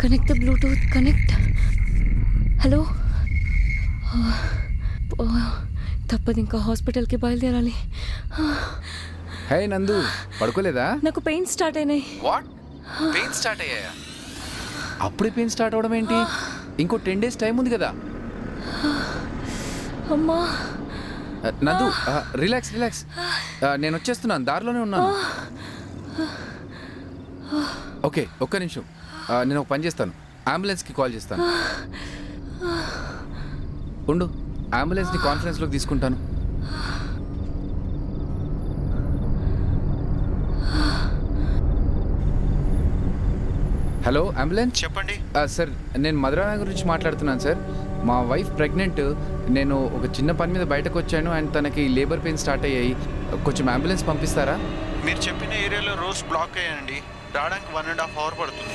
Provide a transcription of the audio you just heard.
Connect the bluetooth connect. Hello. తప్పదు, ఇంకా హాస్పిటల్కి బయలుదేరాలి. హే నందు, పడుకోలేదా? నాకు పెయిన్ స్టార్ట్ అయినాయి. వాట్? పెయిన్ స్టార్ట్ అయ్యాయా? అప్పుడే పెయిన్ స్టార్ట్ అవడం ఏంటి? ఇంకో 10 days టైం ఉంది కదా. అమ్మా. నందు రిలాక్స్ రిలాక్స్, నేను వచ్చేస్తున్నాను, దారిలోనే ఉన్నాను. ఓకే, ఒక్క నిమిషం, నేను ఒక పని చేస్తాను, అంబులెన్స్కి కాల్ చేస్తాను. ఉండు, అంబులెన్స్ని కాన్ఫరెన్స్లోకి తీసుకుంటాను. Hello ambulance. చెప్పండి. సార్, నేను మధురానగర్ గురించి మాట్లాడుతున్నాను సార్. మా వైఫ్ ప్రెగ్నెంట్. నేను ఒక చిన్న పని మీద బయటకు వచ్చాను అండ్ తనకి లేబర్ పెయిన్ స్టార్ట్ అయ్యాయి. కొంచెం అంబులెన్స్ పంపిస్తారా? మీరు చెప్పిన ఏరియాలో రోడ్స్ బ్లాక్ అయ్యాయండి. రావడానికి 1.5 hours పడుతుంది.